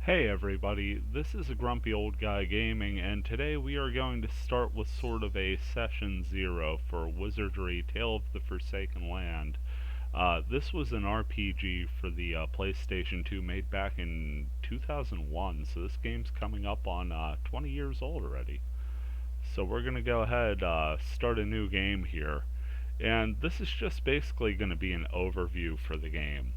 Hey everybody, this is a Grumpy Old Guy Gaming, and today we are going to start with sort of a session zero for Wizardry Tale of the Forsaken Land. This was an RPG for the PlayStation 2 made back in 2001, so this game's coming up on 20 years old already. So we're going to go ahead, start a new game here, and this is just basically going to be an overview for the game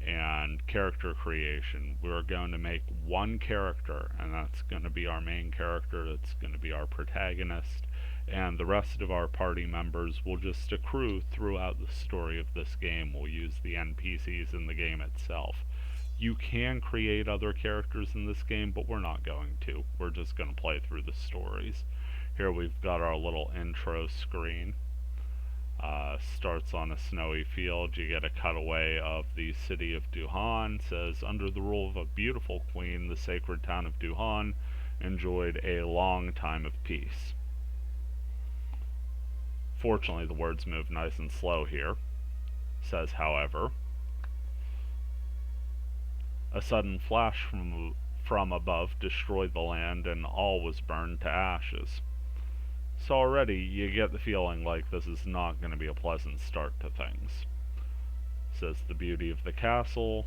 and character creation. We're going to make one character, and that's going to be our main character, that's going to be our protagonist, and the rest of our party members will just accrue throughout the story of this game. We'll use the NPCs in the game itself. You can create other characters in this game, but we're not going to. We're just going to play through the stories. Here we've got our little intro screen. Starts on a snowy field. You get a cutaway of the city of Duhan. Says, under the rule of a beautiful queen, the sacred town of Duhan enjoyed a long time of peace. Fortunately, the words move nice and slow here. Says, however, a sudden flash from above destroyed the land and all was burned to ashes. So already you get the feeling like this is not going to be a pleasant start to things. Says the beauty of the castle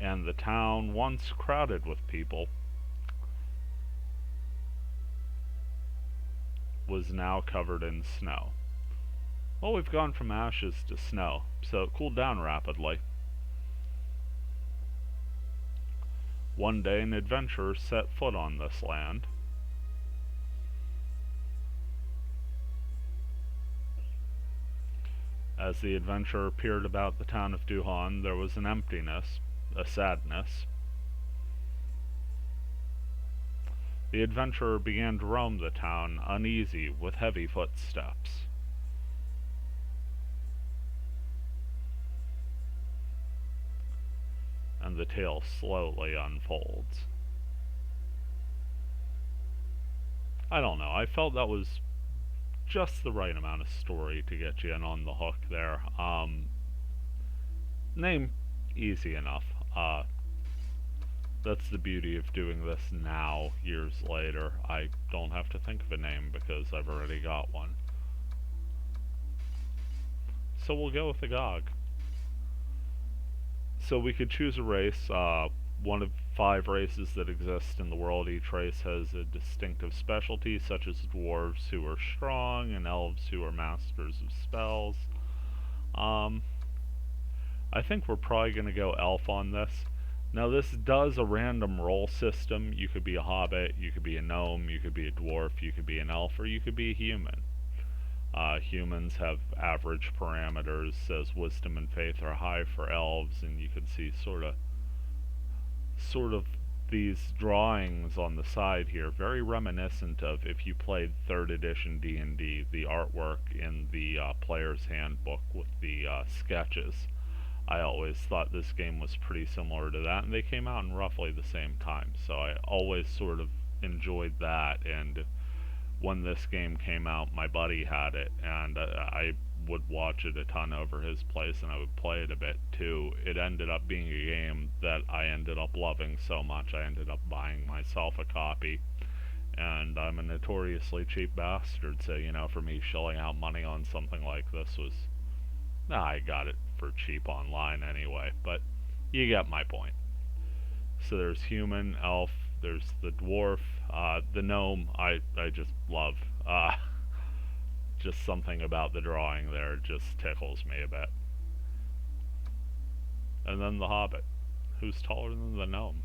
and the town, once crowded with people, was now covered in snow. Well, we've gone from ashes to snow, so it cooled down rapidly. One day an adventurer set foot on this land. As the adventurer peered about the town of Duhan, there was an emptiness, a sadness. The adventurer began to roam the town, uneasy, with heavy footsteps. And the tale slowly unfolds. I don't know, I felt that was just the right amount of story to get you in on the hook there. Name easy enough. That's the beauty of doing this now, years later. I don't have to think of a name because I've already got one. So we'll go with the GOG. So we could choose a race, one of 5 races that exist in the world. Each race has a distinctive specialty, such as dwarves who are strong and elves who are masters of spells. I think we're probably going to go elf on this. Now this does a random roll system. You could be a hobbit, you could be a gnome, you could be a dwarf, you could be an elf, or you could be a human. Humans have average parameters, says wisdom and faith are high for elves, and you can see sort of these drawings on the side here, very reminiscent of if you played 3rd edition D&D, the artwork in the player's handbook with the sketches. I always thought this game was pretty similar to that, and they came out in roughly the same time, so I always sort of enjoyed that. And when this game came out, my buddy had it, and I would watch it a ton over his place, and I would play it a bit too. It ended up being a game that I ended up loving so much, I ended up buying myself a copy. And I'm a notoriously cheap bastard, so, for me, shelling out money on something like this was... I got it for cheap online anyway, but you get my point. So there's human, elf, there's the dwarf, the gnome, I just love. Just something about the drawing there just tickles me a bit. And then the hobbit, who's taller than the gnome.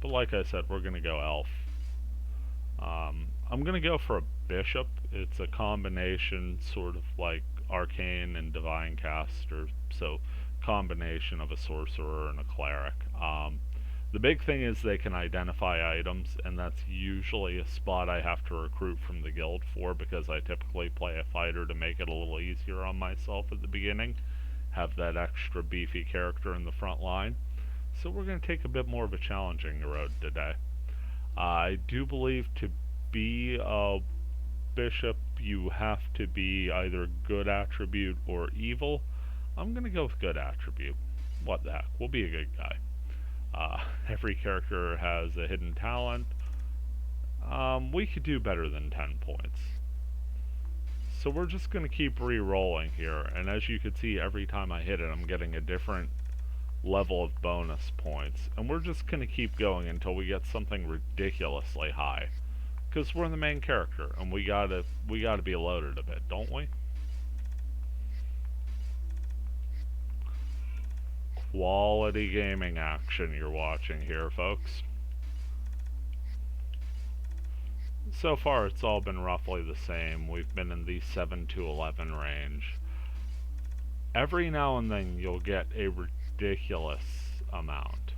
But like I said, we're going to go elf. I'm going to go for a bishop. It's a combination, sort of like arcane and divine caster, so combination of a sorcerer and a cleric. The big thing is they can identify items, and that's usually a spot I have to recruit from the guild for, because I typically play a fighter to make it a little easier on myself at the beginning, have that extra beefy character in the front line. So we're going to take a bit more of a challenging road today. I do believe to be a bishop you have to be either good attribute or evil. I'm going to go with good attribute. what the heck, we'll be a good guy. Every character has a hidden talent. We could do better than 10 points. So we're just going to keep re-rolling here, and as you can see, every time I hit it, I'm getting a different level of bonus points. And we're just going to keep going until we get something ridiculously high. Because we're the main character, and we gotta be loaded a bit, don't we? Quality gaming action you're watching here, folks. So far, it's all been roughly the same. We've been in the 7 to 11 range. Every now and then, you'll get a ridiculous amount.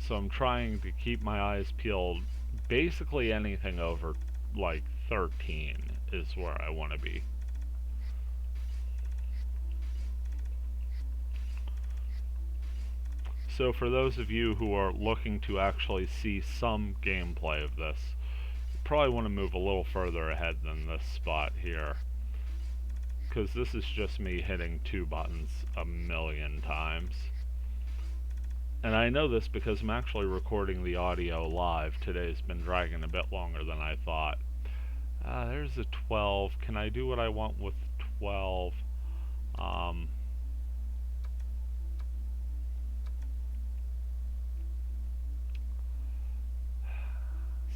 So I'm trying to keep my eyes peeled. Basically anything over, like, 13 is where I want to be. So for those of you who are looking to actually see some gameplay of this, you probably want to move a little further ahead than this spot here. Because this is just me hitting 2 buttons a million times. And I know this because I'm actually recording the audio live. Today's been dragging a bit longer than I thought. There's a 12. Can I do what I want with 12?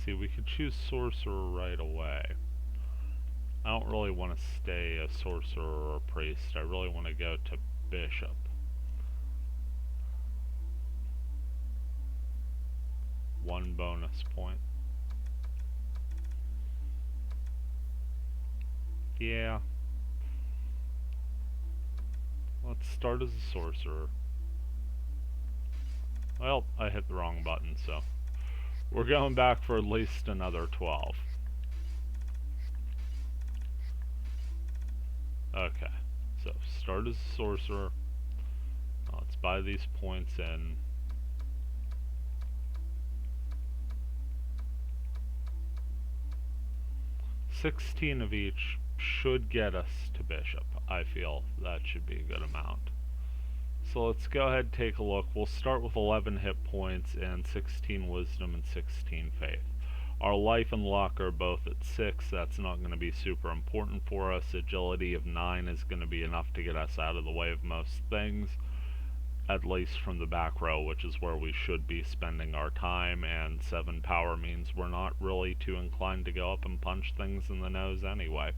See, we could choose sorcerer right away. I don't really want to stay a sorcerer or a priest. I really want to go to bishop. One bonus point. Yeah. Let's start as a sorcerer. Well, I hit the wrong button, so we're going back for at least another 12. Okay, so start as a sorcerer. Let's buy these points in. $16 of each should get us to bishop. I feel that should be a good amount. So let's go ahead and take a look. We'll start with 11 hit points and 16 wisdom and 16 faith. Our life and luck are both at 6. That's not going to be super important for us. Agility of 9 is going to be enough to get us out of the way of most things, at least from the back row, which is where we should be spending our time. And 7 power means we're not really too inclined to go up and punch things in the nose anyway.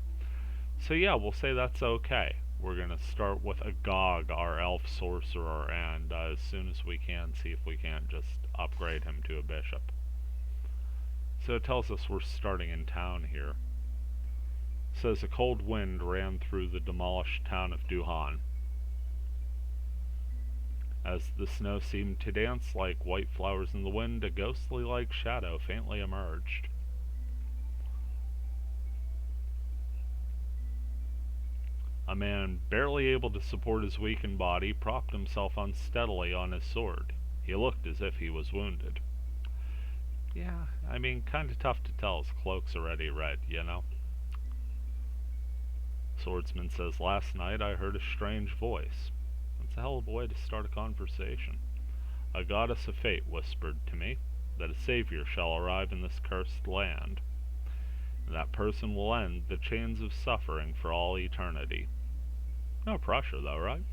So yeah, we'll say that's okay. We're going to start with Agog, our elf sorcerer, and as soon as we can, see if we can't just upgrade him to a bishop. So it tells us we're starting in town here. It says a cold wind ran through the demolished town of Duhan. As the snow seemed to dance like white flowers in the wind, a ghostly-like shadow faintly emerged. A man, barely able to support his weakened body, propped himself unsteadily on his sword. He looked as if he was wounded. Yeah, I mean, kinda tough to tell. His cloak's already red, you know? Swordsman says, last night I heard a strange voice. That's a hell of a way to start a conversation. A goddess of fate whispered to me that a savior shall arrive in this cursed land. That person will end the chains of suffering for all eternity. No pressure, though, right?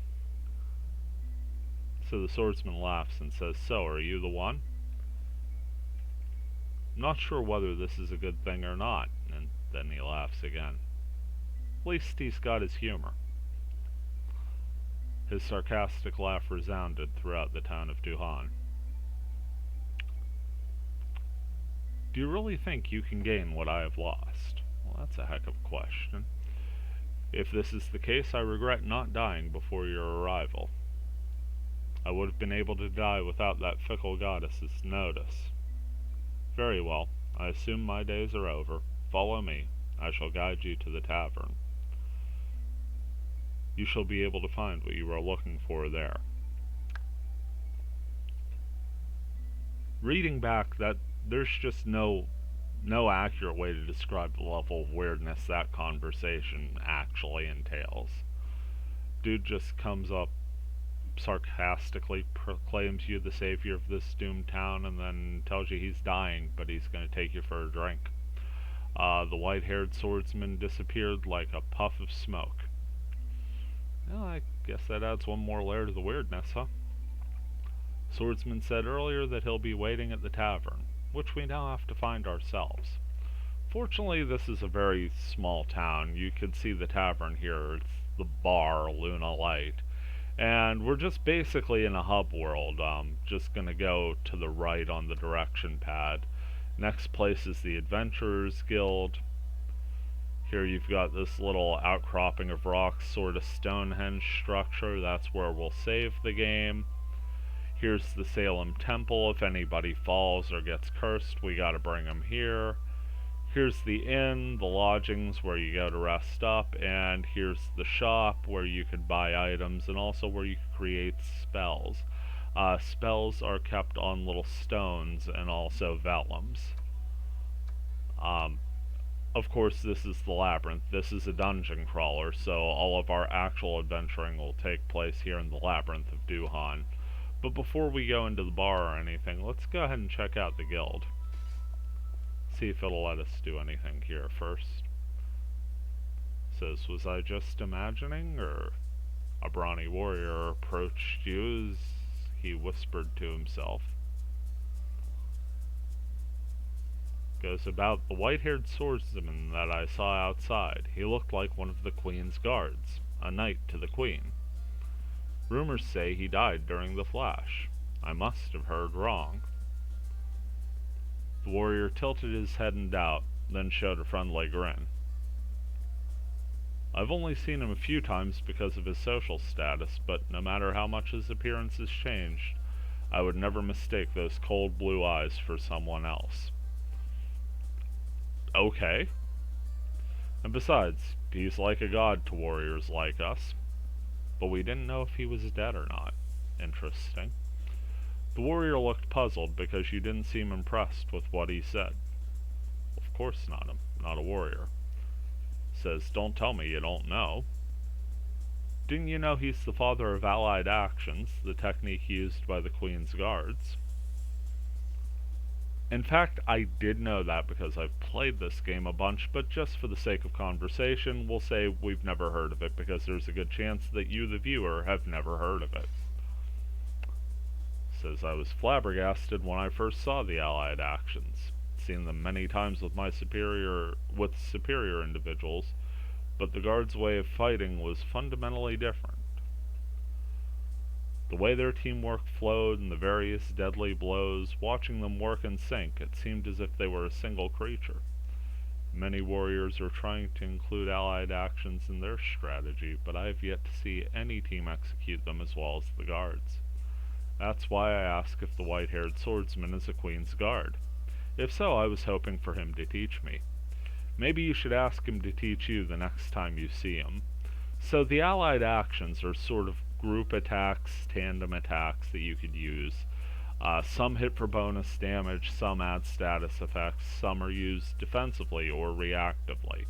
So the swordsman laughs and says, so, are you the one? I'm not sure whether this is a good thing or not, and then he laughs again. At least he's got his humor. His sarcastic laugh resounded throughout the town of Duhan. Do you really think you can gain what I have lost? Well, that's a heck of a question. If this is the case, I regret not dying before your arrival. I would have been able to die without that fickle goddess's notice. Very well, I assume my days are over. Follow me. I shall guide you to the tavern. You shall be able to find what you are looking for there. Reading back, that there's just no accurate way to describe the level of weirdness that conversation actually entails. Dude just comes up, sarcastically proclaims you the savior of this doomed town, and then tells you he's dying, but he's going to take you for a drink. The white-haired swordsman disappeared like a puff of smoke. Well, I guess that adds one more layer to the weirdness, huh? Swordsman said earlier that he'll be waiting at the tavern, which we now have to find ourselves. Fortunately, this is a very small town. You can see the tavern here. It's the bar, Luna Light. And we're just basically in a hub world. Just gonna go to the right on the direction pad. Next place is the Adventurers Guild. Here you've got this little outcropping of rocks, sort of Stonehenge structure. That's where we'll save the game. Here's the Salem Temple. If anybody falls or gets cursed, we gotta bring them here. Here's the inn, the lodgings where you go to rest up, and here's the shop where you could buy items and also where you can create spells. Spells are kept on little stones and also vellums. Of course, this is the labyrinth. This is a dungeon crawler, so all of our actual adventuring will take place here in the labyrinth of Duhan. But before we go into the bar or anything, let's go ahead and check out the guild. See if it'll let us do anything here first. It says, was I just imagining, or a brawny warrior approached you as he whispered to himself. Goes about the white-haired swordsman that I saw outside. He looked like one of the Queen's guards, a knight to the Queen. Rumors say he died during the flash. I must have heard wrong. The warrior tilted his head in doubt, then showed a friendly grin. I've only seen him a few times because of his social status, but no matter how much his appearance has changed, I would never mistake those cold blue eyes for someone else. Okay. And besides, he's like a god to warriors like us. But we didn't know if he was dead or not. Interesting. The warrior looked puzzled because you didn't seem impressed with what he said. Of course not a warrior. Says, don't tell me you don't know. Didn't you know he's the father of allied actions, the technique used by the Queen's guards? In fact, I did know that because I've played this game a bunch, but just for the sake of conversation, we'll say we've never heard of it because there's a good chance that you, the viewer, have never heard of it. Says, I was flabbergasted when I first saw the allied actions. Seen them many times with superior individuals, but the guards' way of fighting was fundamentally different. The way their teamwork flowed and the various deadly blows, watching them work in sync, it seemed as if they were a single creature. Many warriors are trying to include allied actions in their strategy, but I have yet to see any team execute them as well as the guards. That's why I ask if the white-haired swordsman is a Queen's guard. If so, I was hoping for him to teach me. Maybe you should ask him to teach you the next time you see him. So the allied actions are sort of group attacks, tandem attacks that you could use. Some hit for bonus damage, some add status effects, some are used defensively or reactively.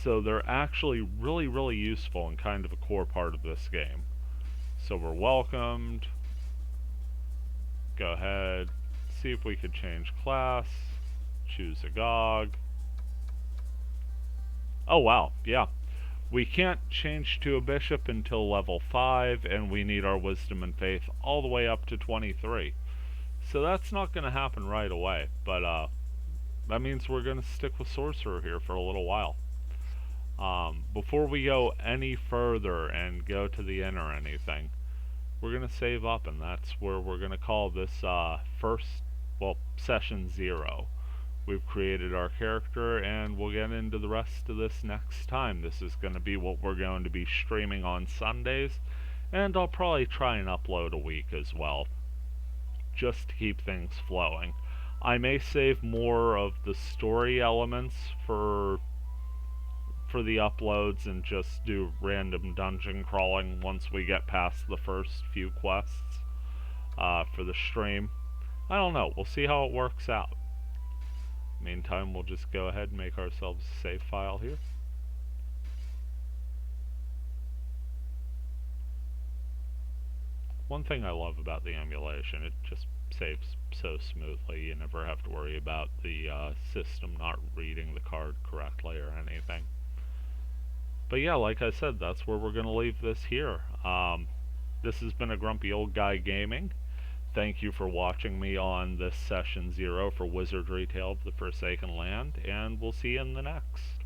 So they're actually really, really useful and kind of a core part of this game. So we're welcomed. Go ahead, see if we could change class, choose Agog. Oh wow, yeah. We can't change to a bishop until level 5, and we need our wisdom and faith all the way up to 23. So that's not going to happen right away, but that means we're going to stick with sorcerer here for a little while. Before we go any further and go to the inn or anything, we're going to save up, and that's where we're going to call this session 0. We've created our character, and we'll get into the rest of this next time. This is going to be what we're going to be streaming on Sundays, and I'll probably try and upload a week as well, just to keep things flowing. I may save more of the story elements for the uploads and just do random dungeon crawling once we get past the first few quests for the stream. I don't know. We'll see how it works out. Meantime, we'll just go ahead and make ourselves a save file here. one thing I love about the emulation, it just saves so smoothly. You never have to worry about the system not reading the card correctly or anything. But yeah, like I said, that's where we're going to leave this here. This has been a Grumpy Old Guy Gaming. Thank you for watching me on this session 0 for Wizardry Tale of the Forsaken Land, and we'll see you in the next.